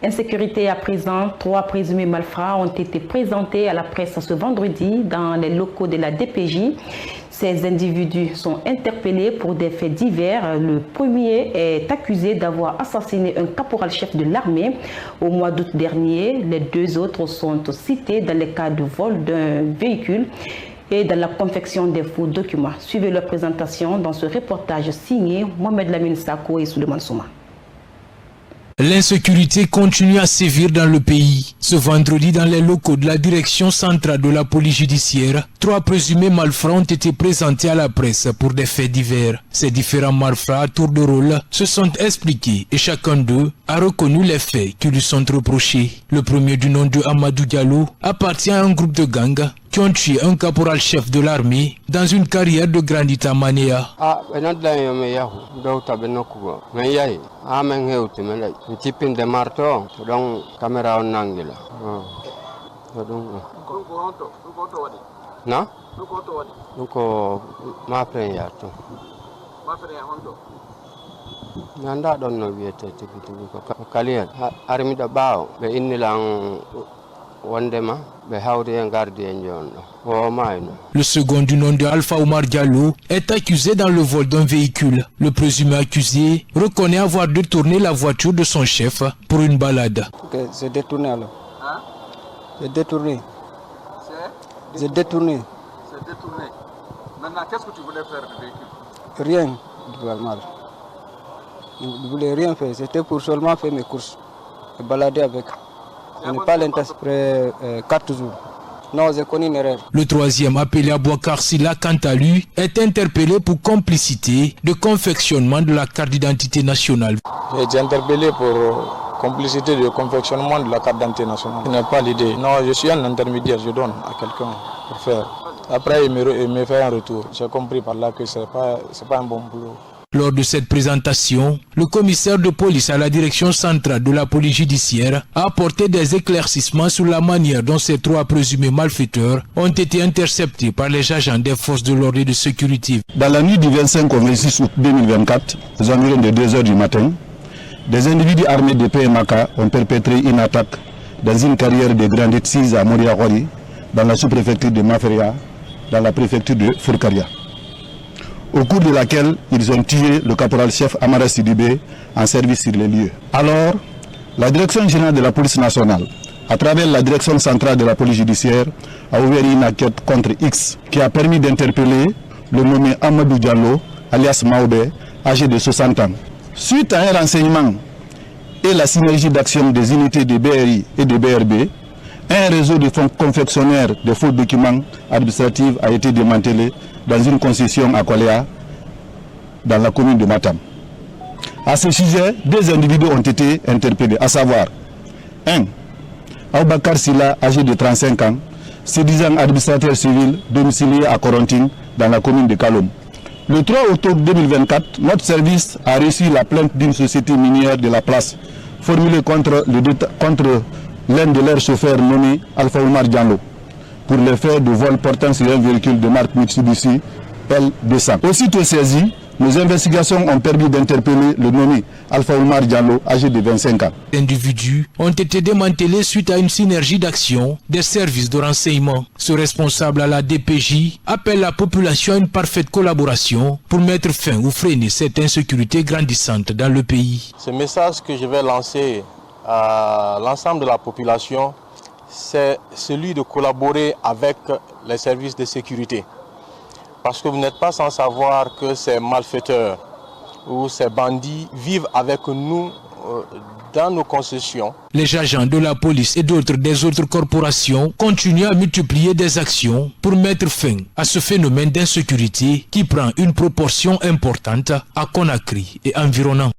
Insécurité à présent, 3 présumés malfrats ont été présentés à la presse ce vendredi dans les locaux de la DPJ. Ces individus sont interpellés pour des faits divers. Le premier est accusé d'avoir assassiné un caporal-chef de l'armée au mois d'août dernier. Les 2 autres sont cités dans les cas de vol d'un véhicule et dans la confection des faux documents. Suivez leur présentation dans ce reportage signé Mohamed Lamine Sako et Souleymane Souma. L'insécurité continue à sévir dans le pays. Ce vendredi, dans les locaux de la direction centrale de la police judiciaire, 3 présumés malfrats ont été présentés à la presse pour des faits divers. Ces différents malfrats à tour de rôle se sont expliqués et chacun d'eux a reconnu les faits qui lui sont reprochés. Le premier, du nom de Amadou Diallo, appartient à un groupe de gangs qui ont tué un caporal-chef de l'armée dans une carrière de Grandita Manea. Le second, du nom de Alpha Omar Diallo, est accusé dans le vol d'un véhicule. Le présumé accusé reconnaît avoir détourné la voiture de son chef pour une balade. C'est détourné alors. Hein? C'est détourné. C'est détourné. C'est détourné. Maintenant, qu'est-ce que tu voulais faire du véhicule? Rien, mal. Je ne voulais rien faire, c'était pour seulement faire mes courses et balader avec. Je n'ai pas l'intention après 4 jours. Non, j'ai connu une erreur. Le troisième, appelé Abouakar Silla, quant à lui, est interpellé pour complicité de confectionnement de la carte d'identité nationale. J'ai été interpellé pour complicité de confectionnement de la carte d'identité nationale. Ce n'est pas l'idée. Non, je suis un intermédiaire, je donne à quelqu'un pour faire. Après, il me fait un retour. J'ai compris par là que ce n'est pas un bon boulot. Lors de cette présentation, le commissaire de police à la direction centrale de la police judiciaire a apporté des éclaircissements sur la manière dont ces 3 présumés malfaiteurs ont été interceptés par les agents des forces de l'ordre et de sécurité. Dans la nuit du 25 au 26 août 2024, aux environs de 2 heures du matin, des individus armés de PMK ont perpétré une attaque dans une carrière de Grandite 6 à Moriahori, dans la sous-préfecture de Maferia, dans la préfecture de Fourkaria, au cours de laquelle ils ont tué le caporal-chef Amara Sidibé en service sur les lieux. Alors, la direction générale de la police nationale, à travers la direction centrale de la police judiciaire, a ouvert une enquête contre X qui a permis d'interpeller le nommé Amadou Diallo, alias Maobe, âgé de 60 ans. Suite à un renseignement et la synergie d'action des unités de BRI et de BRB, un réseau de confectionnaires de faux documents administratifs a été démantelé dans une concession à Koléa, dans la commune de Matam. À ce sujet, 2 individus ont été interpellés, à savoir 1. Aboubakar Silla, âgé de 35 ans, se disant administrateur civil domicilié à Korontine, dans la commune de Kalom. Le 3 octobre 2024, notre service a reçu la plainte d'une société minière de la place, formulée contre l'un de leurs chauffeurs nommé Alpha Omar Diallo, pour les faits de vol portant sur un véhicule de marque Mitsubishi L200. Aussitôt saisi, nos investigations ont permis d'interpeller le nommé Alpha Omar Diallo, âgé de 25 ans. Les individus ont été démantelés suite à une synergie d'action des services de renseignement. Ce responsable à la DPJ appelle la population à une parfaite collaboration pour mettre fin ou freiner cette insécurité grandissante dans le pays. Ce message que je vais lancer à l'ensemble de la population, c'est celui de collaborer avec les services de sécurité. Parce que vous n'êtes pas sans savoir que ces malfaiteurs ou ces bandits vivent avec nous dans nos concessions. Les agents de la police et des autres corporations continuent à multiplier des actions pour mettre fin à ce phénomène d'insécurité qui prend une proportion importante à Conakry et environnant.